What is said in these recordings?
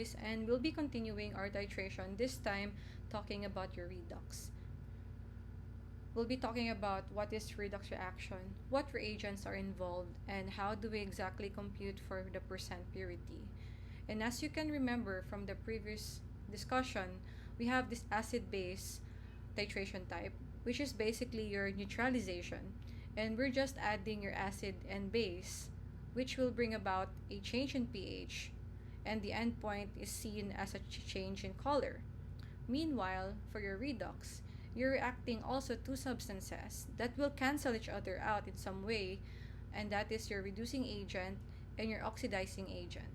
guys, and we'll be continuing our titration, this time talking about your redox. We'll be talking about what is redox reaction, what reagents are involved, and how do we exactly compute for the percent purity. And as you can remember from the previous discussion, we have this acid-base titration type, which is basically your neutralization. And we're just adding your acid and base, which will bring about a change in pH, and the endpoint is seen as a change in color. Meanwhile, for your redox, you're reacting also two substances that will cancel each other out in some way, and that is your reducing agent and your oxidizing agent.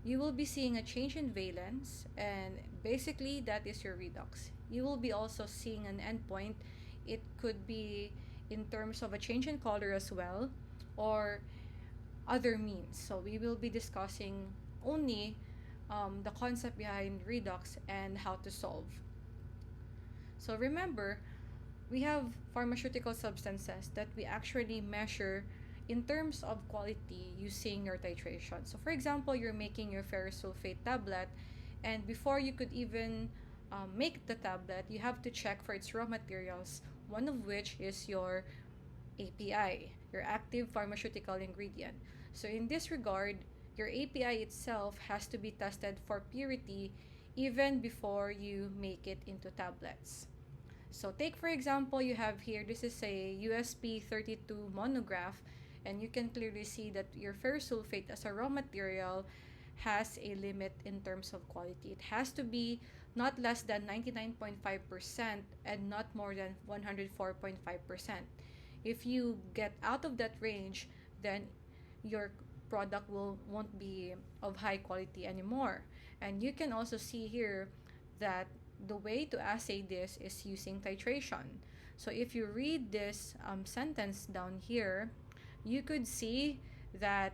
You will be seeing a change in valence, and basically that is your redox. You will be also seeing an endpoint. It could be in terms of a change in color as well, or other means. So we will be discussing only the concept behind redox and how to solve. So remember, we have pharmaceutical substances that we actually measure in terms of quality using your titration. So for example, you're making your ferrous sulfate tablet, and before you could even make the tablet, you have to check for its raw materials, one of which is your API, your active pharmaceutical ingredient. So in this regard, your API itself has to be tested for purity even before you make it into tablets. So take for example, you have here, this is a USP32 monograph, and you can clearly see that your ferrous sulfate as a raw material has a limit in terms of quality. It has to be not less than 99.5% and not more than 104.5%. If you get out of that range, then your product won't be of high quality anymore. And you can also see here that the way to assay this is using titration. So if you read this sentence down here, you could see that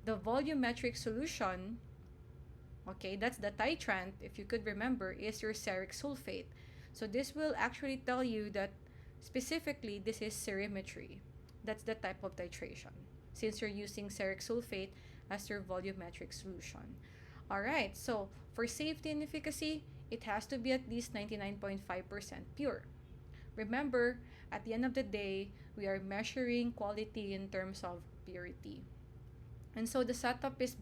the volumetric solution, okay, that's the titrant, if you could remember, is your ceric sulfate. So this will actually tell you that specifically this is serimetry. That's the type of titration, since you're using ceric sulfate as your volumetric solution. Alright, so for safety and efficacy, it has to be at least 99.5% pure. Remember, at the end of the day, we are measuring quality in terms of purity. And so the setup is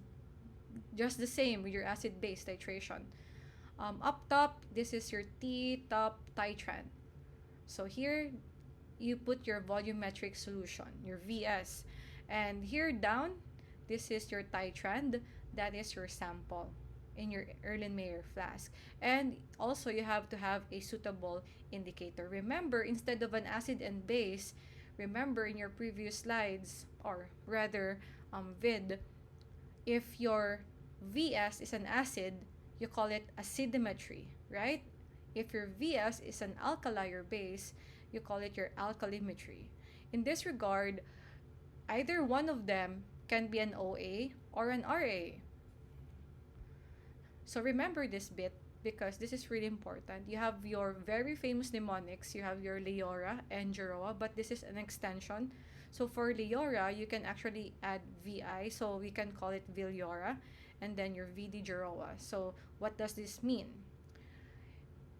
just the same with your acid-base titration. Up top, this is your T-top titrant. So here, you put your volumetric solution, your VS. And here down, this is your titrand, that is your sample in your Erlenmeyer flask. And also, you have to have a suitable indicator. Remember, instead of an acid and base, remember in your previous slides, or rather vid, if your VS is an acid, you call it acidometry, right? If your VS is an alkali or base, you call it your alkalimetry. In this regard, either one of them can be an OA or an RA. So remember this bit because this is really important. You have your very famous mnemonics. You have your Leora and Geroa, but this is an extension. So for Leora, you can actually add VI, so we can call it Viliora, and then your VD Geroa. So what does this mean?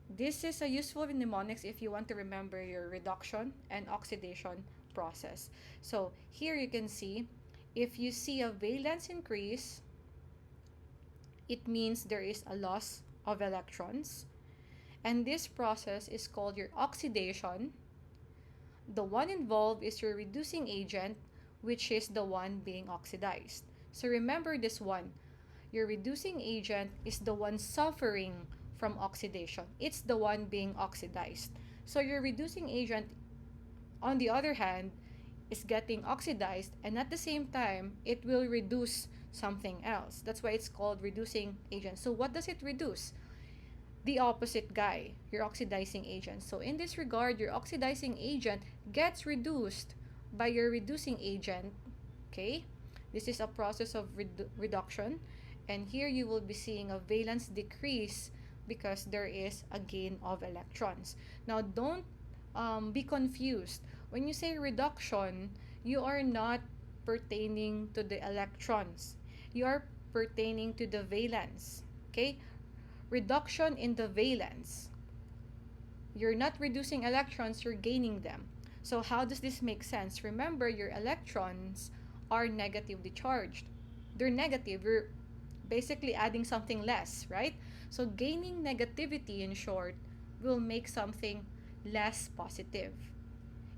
This is a useful mnemonics if you want to remember your reduction and oxidation process. So here you can see, if you see a valence increase, it means there is a loss of electrons. And this process is called your oxidation. The one involved is your reducing agent, which is the one being oxidized. So remember this one. Your reducing agent is the one suffering from oxidation. It's the one being oxidized. So your reducing agent, on the other hand, is getting oxidized, and at the same time, it will reduce something else. That's why it's called reducing agent. So what does it reduce? The opposite guy, your oxidizing agent. So in this regard, your oxidizing agent gets reduced by your reducing agent. Okay, this is a process of reduction, and here you will be seeing a valence decrease because there is a gain of electrons. Now don't be confused. When you say reduction, you are not pertaining to the electrons. You are pertaining to the valence. Okay? Reduction in the valence. You're not reducing electrons, you're gaining them. So how does this make sense? Remember, your electrons are negatively charged. They're negative. You're basically adding something less, right? So gaining negativity, in short, will make something less positive.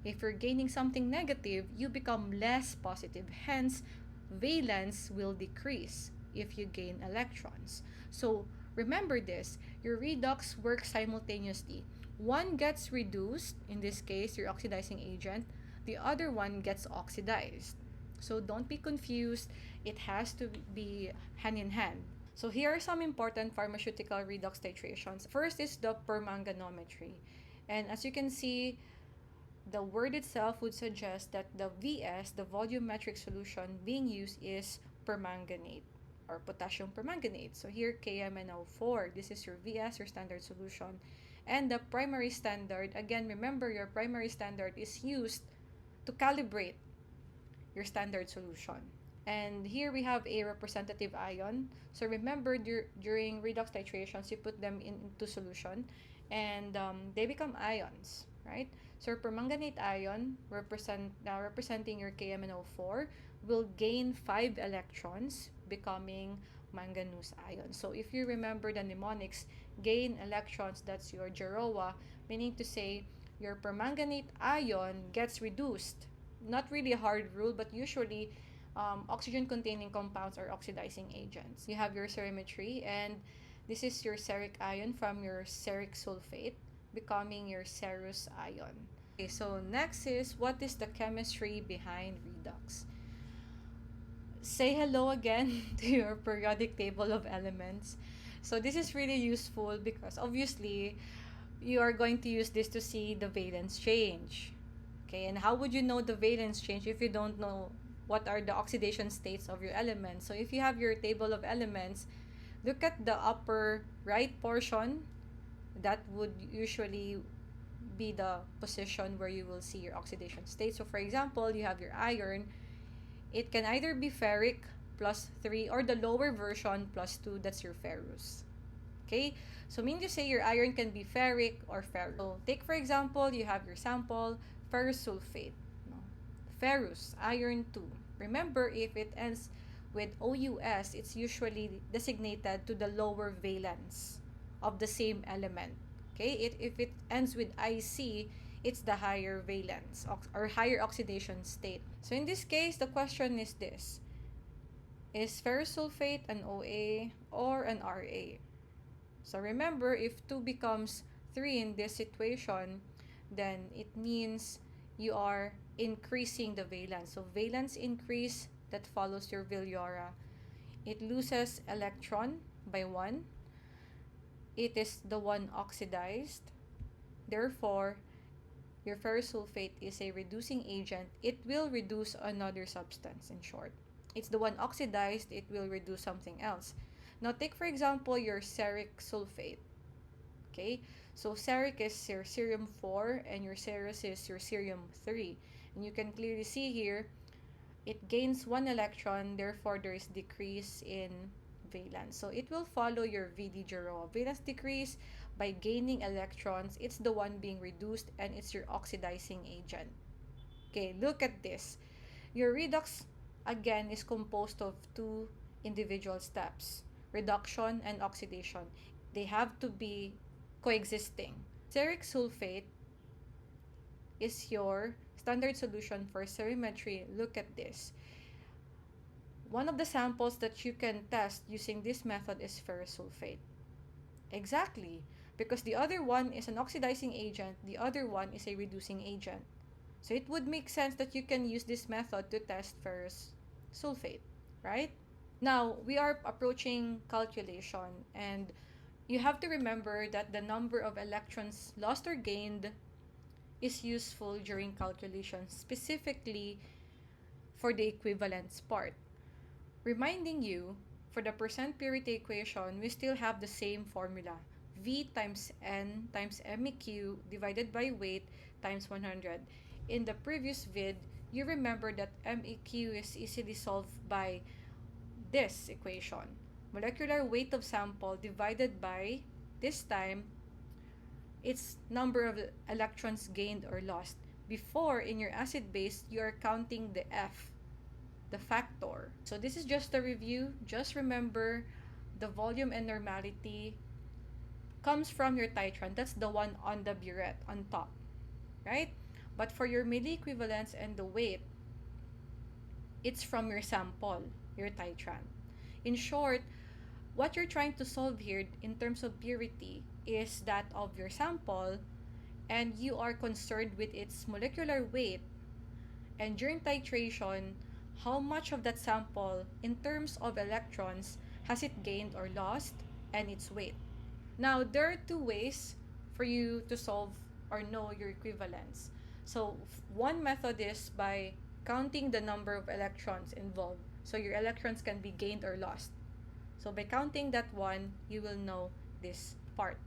If you're gaining something negative, you become less positive. Hence, valence will decrease if you gain electrons. So remember this, your redox works simultaneously. One gets reduced, in this case, your oxidizing agent, the other one gets oxidized. So don't be confused, it has to be hand in hand. So here are some important pharmaceutical redox titrations. First is the permanganometry. And as you can see, the word itself would suggest that the VS, the volumetric solution being used, is permanganate or potassium permanganate. So here KMnO4, this is your VS, your standard solution. And the primary standard, again, remember your primary standard is used to calibrate your standard solution. And here we have a representative ion. So remember, during redox titrations, you put them into solution and they become ions, right? So permanganate ion, representing your KMnO4, will gain 5 electrons, becoming manganese ion. So if you remember the mnemonics, gain electrons, that's your GEROA, meaning to say your permanganate ion gets reduced. Not really a hard rule, but usually oxygen-containing compounds are oxidizing agents. You have your cerometry, and this is your ceric ion from your ceric sulfate, becoming your cerous ion. Okay, so next is, what is the chemistry behind redox? Say hello again to your periodic table of elements. So this is really useful because obviously you are going to use this to see the valence change. Okay, and how would you know the valence change if you don't know what are the oxidation states of your elements? So if you have your table of elements, look at the upper right portion. That would usually be the position where you will see your oxidation state. So for example, you have your iron. It can either be ferric +3 or the lower version +2, that's your ferrous. Okay, so meaning to say your iron can be ferric or ferrous. So take for example, you have your sample, ferrous sulfate, no? Ferrous, iron 2. Remember, if it ends with OUS, it's usually designated to the lower valence of the same element. Okay, if it ends with IC, it's the higher valence or higher oxidation state. So in this case, the question is this: is ferrous sulfate an OA or an RA? So remember, if 2 becomes 3 in this situation, then it means you are increasing the valence. So valence increase, that follows your veliora. It loses electron by 1. It is the one oxidized. Therefore, your ferrous sulfate is a reducing agent. It will reduce another substance, in short. It's the one oxidized, it will reduce something else. Now take for example your ceric sulfate. Okay, so ceric is your cerium 4 and your cerous is your cerium 3. And you can clearly see here, it gains 1 electron, therefore there is decrease in valence. So it will follow your VD0. Valence decrease by gaining electrons. It's the one being reduced and it's your oxidizing agent. Okay, look at this. Your redox again is composed of 2 individual steps, reduction and oxidation. They have to be coexisting. Ceric sulfate is your standard solution for cerometry. Look at this. One of the samples that you can test using this method is ferrous sulfate. Exactly, because the other one is an oxidizing agent, the other one is a reducing agent. So it would make sense that you can use this method to test ferrous sulfate, right? Now, we are approaching calculation, and you have to remember that the number of electrons lost or gained is useful during calculation, specifically for the equivalence part. Reminding you, for the percent purity equation, we still have the same formula. V times N times MEQ divided by weight times 100. In the previous vid, you remember that MEQ is easily solved by this equation. Molecular weight of sample divided by, this time, its number of electrons gained or lost. Before, in your acid base, you are counting the F, the factor. So this is just a review. Just remember, the volume and normality comes from your titrant. That's the one on the burette on top, right? But for your milli equivalence and the weight, it's from your sample, your titrant. In short, what you're trying to solve here in terms of purity is that of your sample, and you are concerned with its molecular weight, and during titration, how much of that sample in terms of electrons has it gained or lost, and its weight. Now, there are two ways for you to solve or know your equivalence. So one method is by counting the number of electrons involved. So your electrons can be gained or lost. So by counting that one, you will know this part.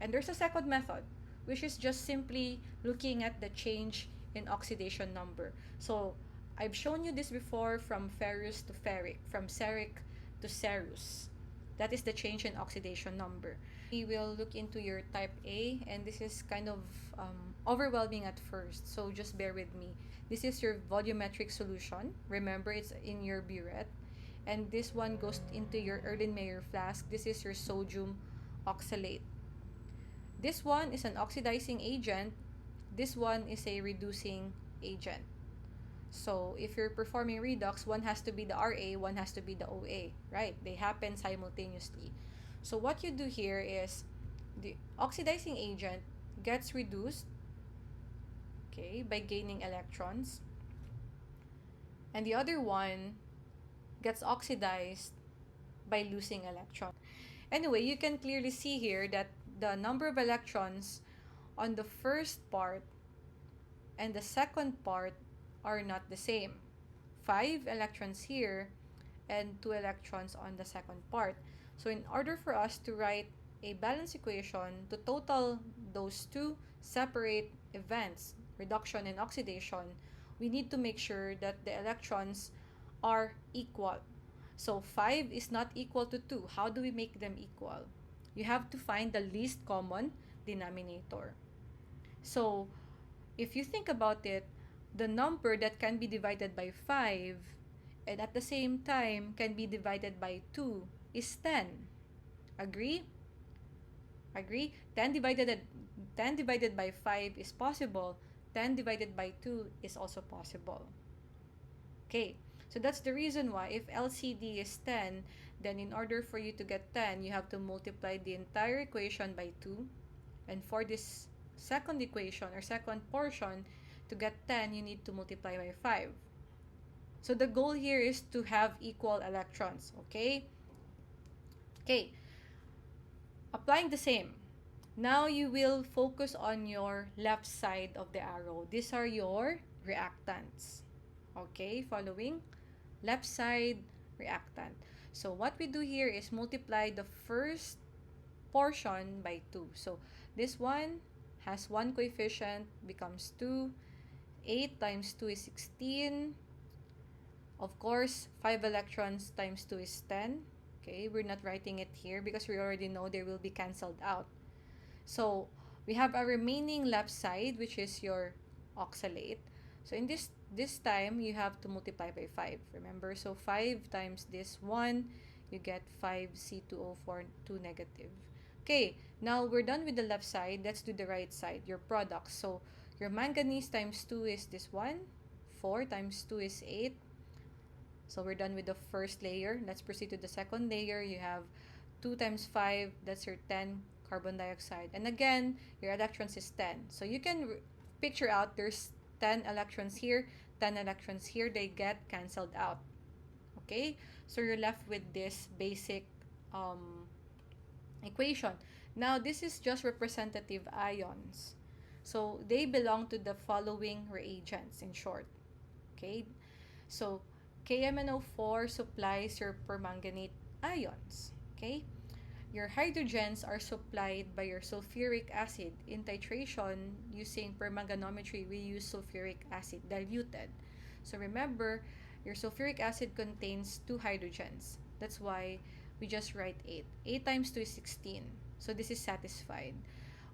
And there's a second method, which is just simply looking at the change in oxidation number. So I've shown you this before, from ferrous to ferric, from ceric to cerous. That is the change in oxidation number. We will look into your type A, and this is kind of overwhelming at first, so just bear with me. This is your volumetric solution. Remember, it's in your burette. And this one goes into your Erlenmeyer flask. This is your sodium oxalate. This one is an oxidizing agent. This one is a reducing agent. So if you're performing redox, one has to be the Ra, one has to be the OA, right? They happen simultaneously. So what you do here is the oxidizing agent gets reduced, okay, by gaining electrons, and the other one gets oxidized by losing electrons. Anyway, you can clearly see here that the number of electrons on the first part and the second part are not the same. 5 electrons here and 2 electrons on the second part. So in order for us to write a balance equation to total those two separate events, reduction and oxidation, we need to make sure that the electrons are equal. So 5 is not equal to 2. How do we make them equal? You have to find the least common denominator. So if you think about it, the number that can be divided by 5 and at the same time can be divided by 2 is 10. Agree? Agree? 10 divided by 5 is possible. 10 divided by 2 is also possible. Okay, so that's the reason why if LCD is 10, then in order for you to get 10, you have to multiply the entire equation by 2. And for this second equation or second portion, to get 10, you need to multiply by 5. So the goal here is to have equal electrons, okay? Okay, applying the same. Now you will focus on your left side of the arrow. These are your reactants. Okay, following? Left side, reactant. So what we do here is multiply the first portion by 2. So this one has 1 coefficient, becomes 2. 8 times 2 is 16. Of course, 5 electrons times 2 is 10. Okay, we're not writing it here because we already know they will be cancelled out. So we have a remaining left side, which is your oxalate. So in this time, you have to multiply by 5. Remember, so 5 times this 1, you get 5C2O4, 2 negative. Okay, now we're done with the left side. Let's do the right side, your products. So your manganese times 2 is this one. 4 times 2 is 8. So we're done with the first layer. Let's proceed to the second layer. You have 2 times 5. That's your 10 carbon dioxide. And again, your electrons is 10. So you can picture out there's 10 electrons here, 10 electrons here. They get cancelled out. Okay? So you're left with this basic equation. Now, this is just representative ions. So they belong to the following reagents, in short. Okay? So KMnO4 supplies your permanganate ions. Okay? Your hydrogens are supplied by your sulfuric acid. In titration, using permanganometry, we use sulfuric acid diluted. So remember, your sulfuric acid contains 2 hydrogens. That's why we just write 8. 8 times 2 is 16. So this is satisfied.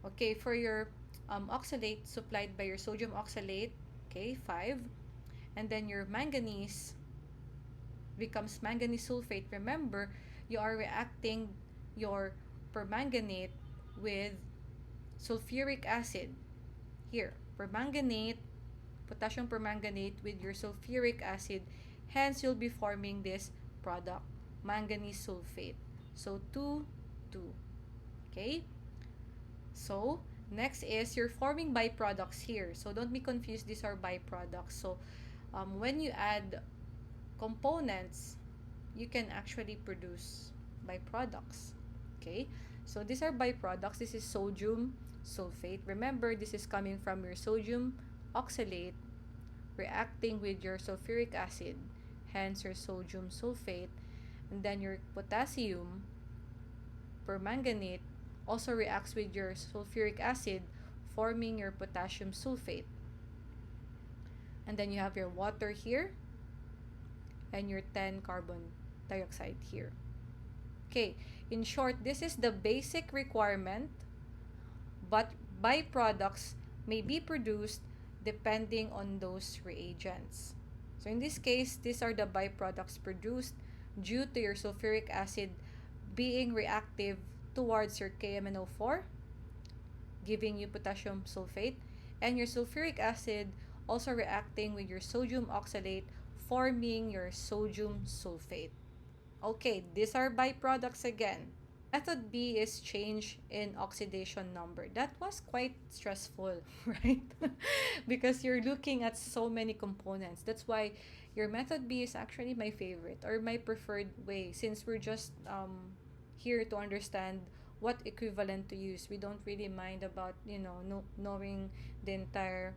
Okay, for your oxalate supplied by your sodium oxalate, okay, 5. And then your manganese becomes manganese sulfate. Remember, you are reacting your permanganate with sulfuric acid. Here, permanganate, potassium permanganate with your sulfuric acid. Hence, you'll be forming this product, manganese sulfate. So, 2, 2. Okay? So, next is you're forming byproducts here. So, don't be confused. These are byproducts. So, when you add components, you can actually produce byproducts. Okay? So, these are byproducts. This is sodium sulfate. Remember, this is coming from your sodium oxalate reacting with your sulfuric acid, hence your sodium sulfate. And then your potassium permanganate also reacts with your sulfuric acid, forming your potassium sulfate. And then you have your water here and your 10 carbon dioxide here. Okay, in short, this is the basic requirement, but byproducts may be produced depending on those reagents. So in this case, these are the byproducts produced due to your sulfuric acid being reactive towards your KMNO4, giving you potassium sulfate, and your sulfuric acid also reacting with your sodium oxalate, forming your sodium sulfate. Okay, these are byproducts again. Method B is change in oxidation number. That was quite stressful, right? Because you're looking at so many components. That's why your method B is actually my favorite or my preferred way, since we're just here to understand what equivalent to use. We don't really mind about, knowing the entire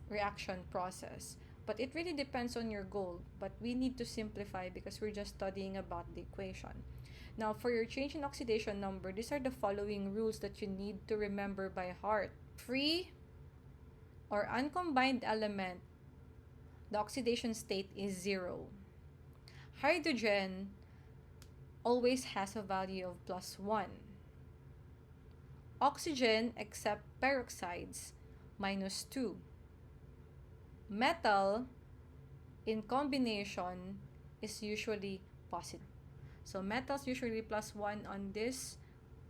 reaction process. But it really depends on your goal. But we need to simplify because we're just studying about the equation. Now, for your change in oxidation number, these are the following rules that you need to remember by heart. Free or uncombined element, the oxidation state is 0. Hydrogen always has a value of +1. Oxygen, except peroxides, -2. Metal, in combination, is usually positive. So metals usually +1 on this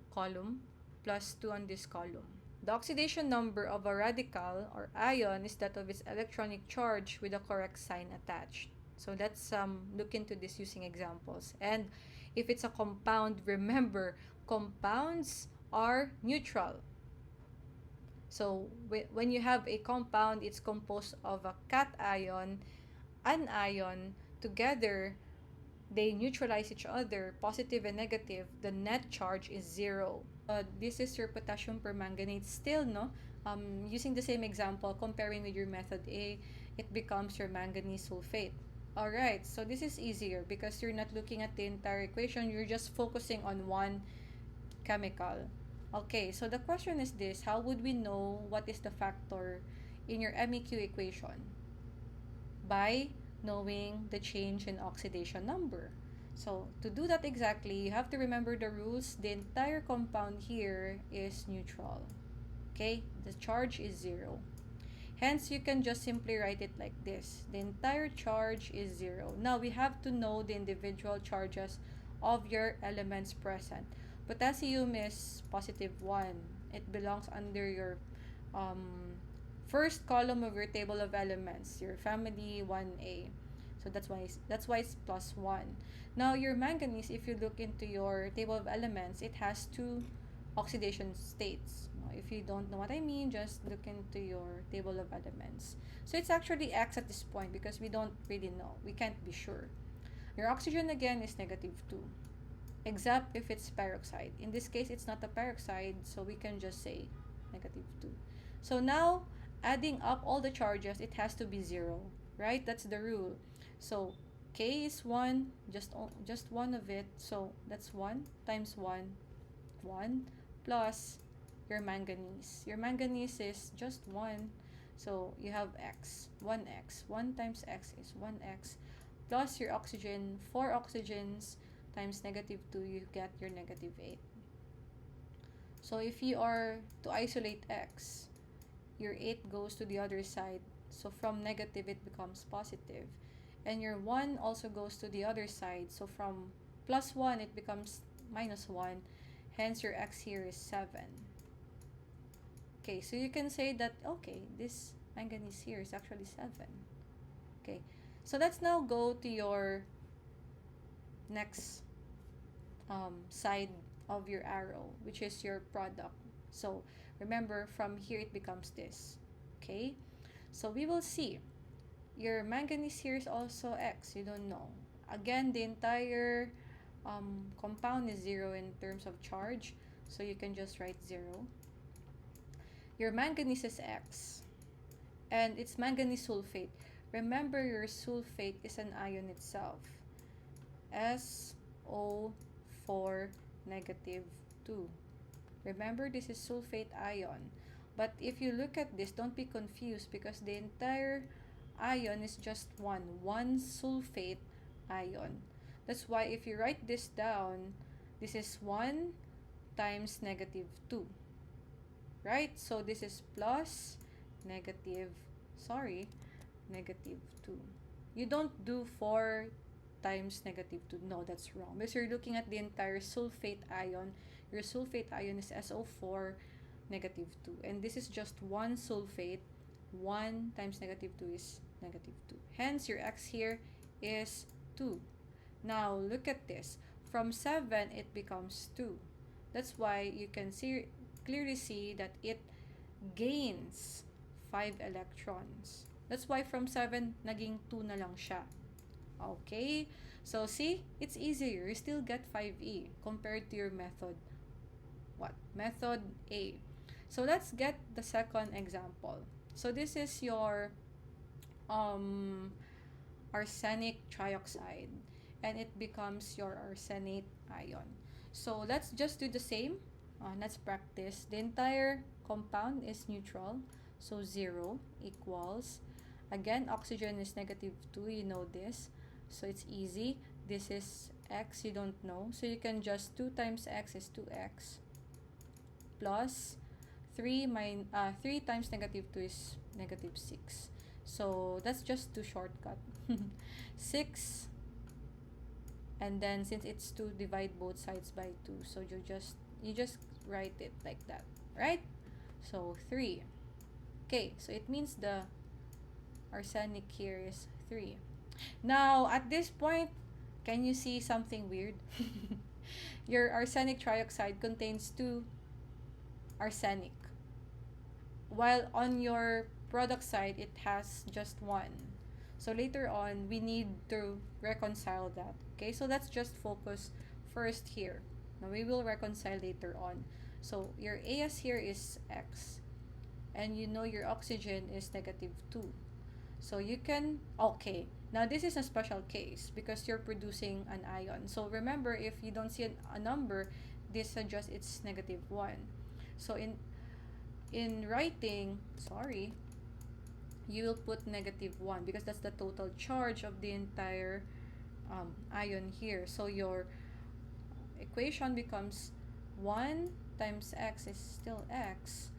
column, +2 on this column. The oxidation number of a radical or ion is that of its electronic charge with a correct sign attached. So let's look into this using examples. And if it's a compound, remember, compounds are neutral. So when you have a compound, it's composed of a cation, anion, together they neutralize each other, positive and negative. The net charge is 0. This is your potassium permanganate still, no? Using the same example, comparing with your method A, it becomes your manganese sulfate. Alright, so this is easier because you're not looking at the entire equation, you're just focusing on one chemical. Okay, so the question is this: how would we know what is the factor in your MEQ equation? By knowing the change in oxidation number. So to do that exactly, you have to remember the rules. The entire compound here is neutral. Okay, the charge is 0. Hence, you can just simply write it like this: the entire charge is 0. Now, we have to know the individual charges of your elements present. Potassium is +1. It belongs under your first column of your table of elements, your family 1A. So that's why it's +1. Now, your manganese, if you look into your table of elements, it has 2 oxidation states. If you don't know what I mean, just look into your table of elements. So it's actually X at this point because we don't really know. We can't be sure. Your oxygen again is -2, except if it's peroxide. In this case, it's not a peroxide, so we can just say -2. So now, adding up all the charges, it has to be 0, right? That's the rule. So K is 1, just one of it. So that's 1 times 1, 1 plus your manganese. Your manganese is just 1. So you have x, 1x. 1 times x is 1x. Plus your oxygen, 4 oxygens times negative 2, you get your negative 8. So if you are to isolate x, your 8 goes to the other side. So from negative, it becomes positive. And your 1 also goes to the other side. So from plus 1, it becomes minus 1. Hence, your x here is 7. Okay, so you can say that, okay, this manganese here is actually 7. Okay, so let's now go to your next side of your arrow, which is your product. So remember, from here it becomes this. Okay, so we will see your manganese here is also x. You don't know. Again, the entire compound is 0 in terms of charge, so you can just write 0. Your manganese is x, and it's manganese sulfate. Remember, your sulfate is an ion itself, SO4 negative 2. Remember, this is sulfate ion. But if you look at this, don't be confused, because the entire ion is just one sulfate ion. That's why if you write this down, this is 1 times negative 2. Right? So this is plus negative 2. You don't do 4 times negative 2. No, that's wrong. Because you're looking at the entire sulfate ion. Your sulfate ion is SO4 negative 2. And this is just one sulfate. 1 times negative 2 is negative 2. Hence, your x here is 2. Now, look at this. From 7, it becomes 2. That's why you can clearly see that it gains 5 electrons. That's why from 7, naging 2 na lang siya. Okay? So, see? It's easier. You still get 5e compared to your method. What? Method A. So, let's get the second example. So, this is your arsenic trioxide. And it becomes your arsenate ion. So, let's just do the same. Let's practice. The entire compound is neutral. So, 0 equals, again, oxygen is negative 2. You know this. So, it's easy. This is x. You don't know. So, you can just 2 times x is 2x. Plus 3 times negative 2 is negative 6. So, that's just to shortcut. 6. And then, since it's 2, divide both sides by 2. So, you just write it like that. Right? So, 3. Okay, so it means the arsenic here is 3. Now, at this point, can you see something weird? Your arsenic trioxide contains 2 arsenic, while on your product side, it has just 1. So, later on, we need to reconcile that. Okay, so let's just focus first here. Now, we will reconcile later on. So, your AS here is X. And you know your oxygen is negative 2. So, you can, okay. Now, this is a special case because you're producing an ion. So, remember, if you don't see a number, this suggests it's negative 1. So, in writing, you will put negative 1 because that's the total charge of the entire ion here. So, your equation becomes 1 times x is still x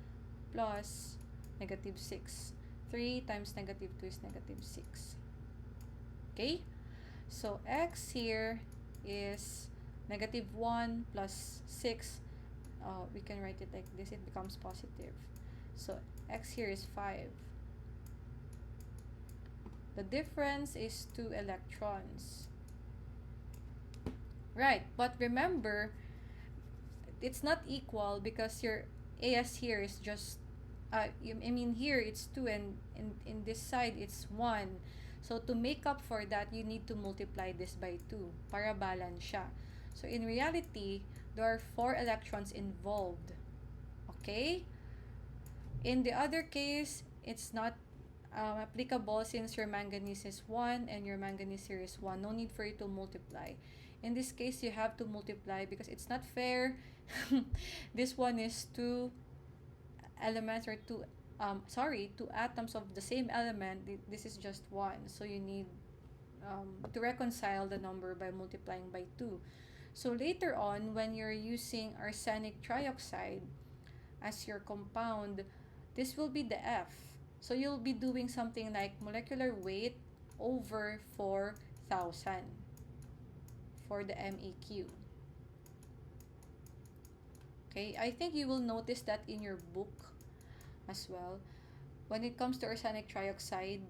plus negative 6. 3 times negative 2 is negative 6. Okay? So, x here is negative 1 plus 6. We can write it like this. It becomes positive. So, x here is 5. The difference is 2 electrons. Right, but remember, it's not equal because your AS here is just, here it's 2 and in this side it's 1. So, to make up for that, you need to multiply this by 2 para balance siya. So, in reality, there are 4 electrons involved. Okay? In the other case, it's not applicable since your manganese is 1 and your manganese here is 1. No need for you to multiply. In this case, you have to multiply because it's not fair. This one is 2 elements or 2 two atoms of the same element, this is just one. So you need to reconcile the number by multiplying by 2. So later on, when you're using arsenic trioxide as your compound, this will be the F. So you'll be doing something like molecular weight over 4,000 for the MEQ. Okay, I think you will notice that in your book as well. When it comes to arsenic trioxide,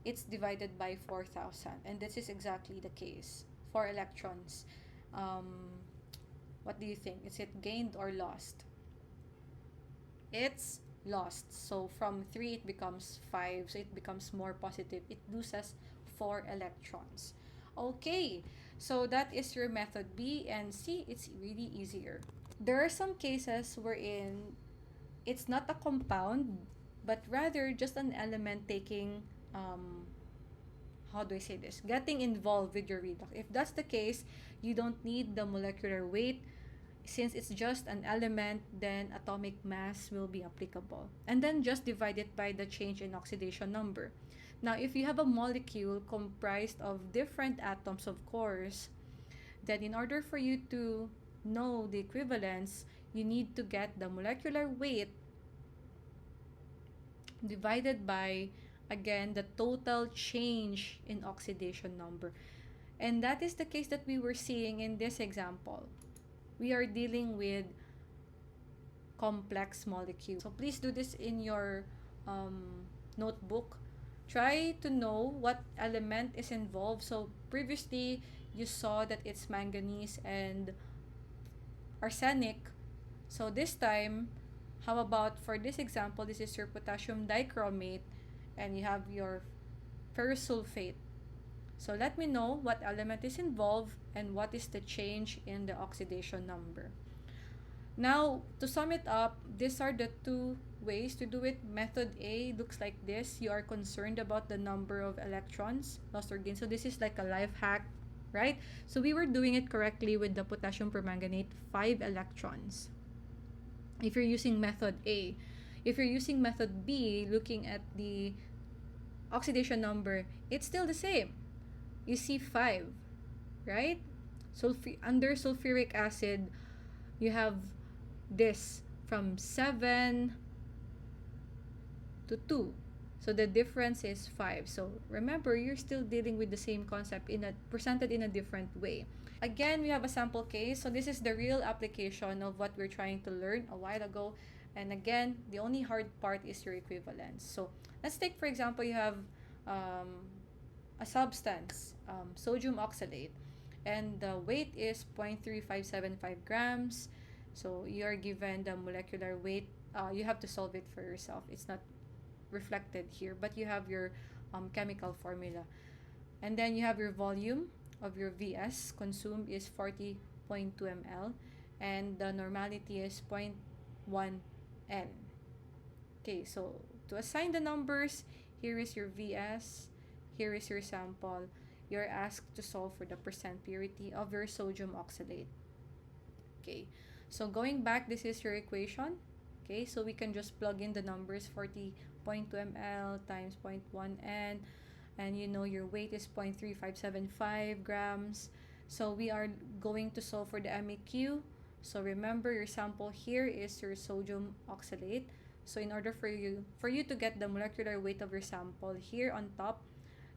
it's divided by 4,000, and this is exactly the case for electrons. What do you think? Is it gained or lost? It's lost. So from 3 it becomes 5, so it becomes more positive. It loses 4 electrons. Okay, so that is your method B, and C, it's really easier. There are some cases wherein it's not a compound, but rather just an element taking, how do I say this? Getting involved with your redox. If that's the case, you don't need the molecular weight. Since it's just an element, then atomic mass will be applicable. And then just divide it by the change in oxidation number. Now, if you have a molecule comprised of different atoms, of course, then in order for you to know the equivalence, you need to get the molecular weight divided by, again, the total change in oxidation number. And that is the case that we were seeing in this example. We are dealing with complex molecules. So please do this in your notebook. Try to know what element is involved. So previously, you saw that it's manganese and arsenic. So this time, how about for this example, this is your potassium dichromate and you have your ferrous sulfate. So let me know what element is involved and what is the change in the oxidation number. Now, to sum it up, these are the 2 ways to do it. Method A looks like this. You are concerned about the number of electrons lost or gained. So this is like a life hack, right? So we were doing it correctly with the potassium permanganate, 5 electrons. If you're using method A. If you're using method B, looking at the oxidation number, it's still the same. You see 5, right? Under sulfuric acid, you have this from 7 to 2. So the difference is 5. So remember, you're still dealing with the same concept presented in a different way. Again, we have a sample case. So this is the real application of what we're trying to learn a while ago. And again, the only hard part is your equivalence. So let's take, for example, you have a substance, sodium oxalate, and the weight is 0.3575 grams. So you are given the molecular weight. You have to solve it for yourself. It's not reflected here, but you have your chemical formula. And then you have your volume of your Vs consumed is 40.2 ml, and the normality is 0.1 N. Okay, so to assign the numbers, here is your Vs, here is your sample. You're asked to solve for the percent purity of your sodium oxalate. Okay, so going back, this is your equation. Okay, so we can just plug in the numbers, 40.2 ml times 0.1 N, and you know your weight is 0.3575 grams. So we are going to solve for the MEQ. So remember, your sample here is your sodium oxalate. So in order for you to get the molecular weight of your sample, here on top,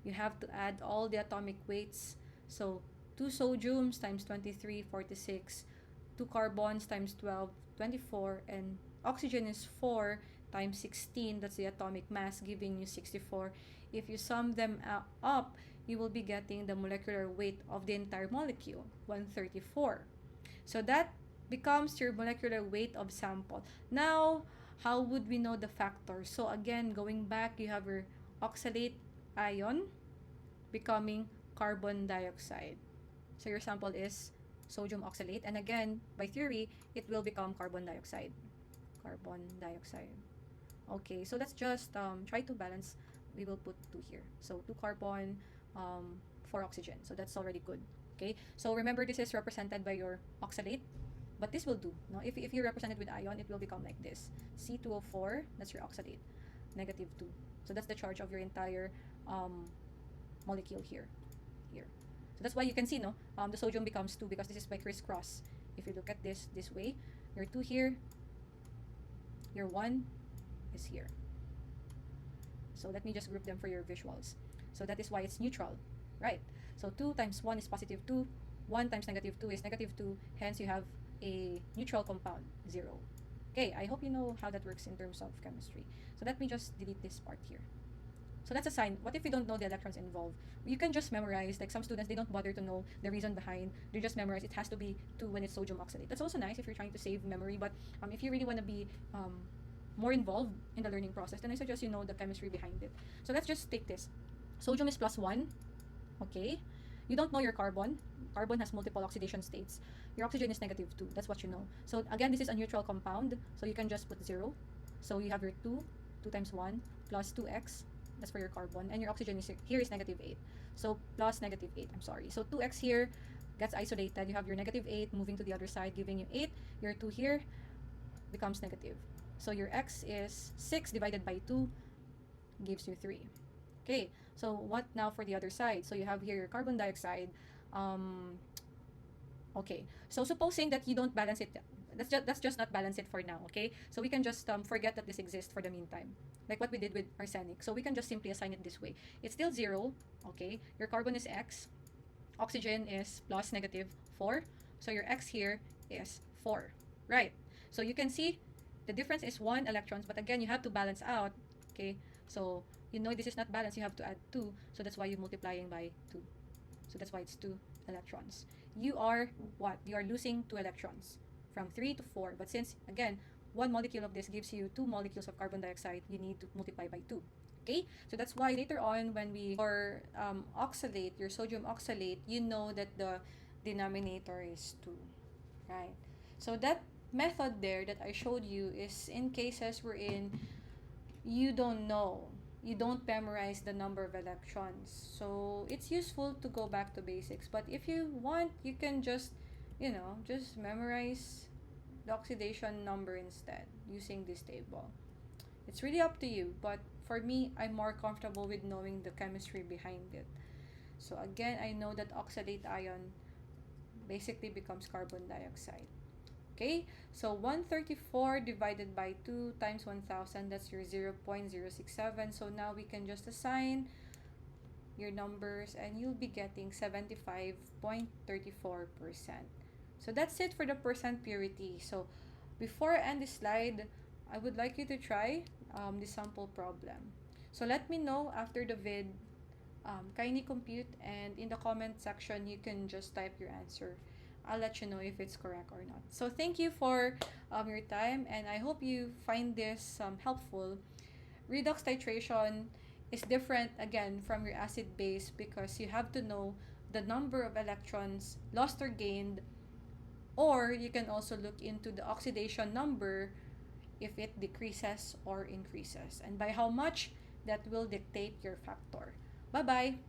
you have to add all the atomic weights. So 2 sodiums times 23, 46, 2 carbons times 12, 24, and oxygen is 4 times 16. That's the atomic mass, giving you 64. If you sum them up, you will be getting the molecular weight of the entire molecule, 134. So that becomes your molecular weight of sample. Now, how would we know the factors? So again, going back, you have your oxalate ion becoming carbon dioxide. So your sample is sodium oxalate, and again, by theory, it will become carbon dioxide. Carbon dioxide. Okay, so let's just try to balance. We will put 2 here. So 2 carbon, 4 oxygen. So that's already good. Okay, so remember, this is represented by your oxalate, but this will do. No? If you represent it with ion, it will become like this. C2O4, that's your oxalate. -2. So that's the charge of your entire molecule here. So that's why you can see, no, the sodium becomes 2 because this is by crisscross. If you look at this way, your 2 here, your 1 is here. So let me just group them for your visuals. So that is why it's neutral, right? So 2 times 1 is +2, 1 times -2 is -2, hence you have a neutral compound, 0. Okay, I hope you know how that works in terms of chemistry. So let me just delete this part here. So that's a sign. What if you don't know the electrons involved? You can just memorize, like some students, they don't bother to know the reason behind. They just memorize it has to be 2 when it's sodium oxalate. That's also nice if you're trying to save memory, but if you really want to be more involved in the learning process, then I suggest you know the chemistry behind it. So let's just take this. Sodium is +1, okay? You don't know your carbon. Carbon has multiple oxidation states. Your oxygen is -2. That's what you know. So again, this is a neutral compound, so you can just put 0. So you have your 2 times 1 plus 2x. That's for your carbon. And your oxygen is here is -8. So plus -8, I'm sorry. So 2x here gets isolated. You have your -8 moving to the other side, giving you 8. Your 2 here becomes negative. So your x is 6 divided by 2 gives you 3. Okay, so what now for the other side? So you have here your carbon dioxide. Okay, so supposing that you don't balance it, let's just not balance it for now, okay? So we can just forget that this exists for the meantime, like what we did with arsenic. So we can just simply assign it this way. It's still 0, okay? Your carbon is x, oxygen is plus -4, so your x here is 4, right? So you can see the difference is 1 electrons, but again, you have to balance out, okay? So you know this is not balanced, you have to add 2, so that's why you're multiplying by 2. So that's why it's 2 electrons. You are what? You are losing 2 electrons from 3 to 4, but since again 1 molecule of this gives you 2 molecules of carbon dioxide, you need to multiply by 2. Okay, so that's why later on when we or oxalate, your sodium oxalate, you know that the denominator is 2, right? So that method there that I showed you is in cases wherein you don't know, you don't memorize the number of electrons. So it's useful to go back to basics, but if you want, you can just just memorize the oxidation number instead using this table. It's really up to you, but for me, I'm more comfortable with knowing the chemistry behind it. So again, I know that oxalate ion basically becomes carbon dioxide. Okay, so 134 divided by 2 times 1000, that's your 0.067. So now we can just assign your numbers and you'll be getting 75.34%. So that's it for the percent purity. So before I end this slide, I would like you to try the sample problem. So let me know after the vid, kindly compute, and in the comment section you can just type your answer. I'll let you know if it's correct or not. So thank you for your time, and I hope you find this helpful. Redox titration is different again from your acid base because you have to know the number of electrons lost or gained, or you can also look into the oxidation number if it decreases or increases, and by how much that will dictate your factor. Bye bye.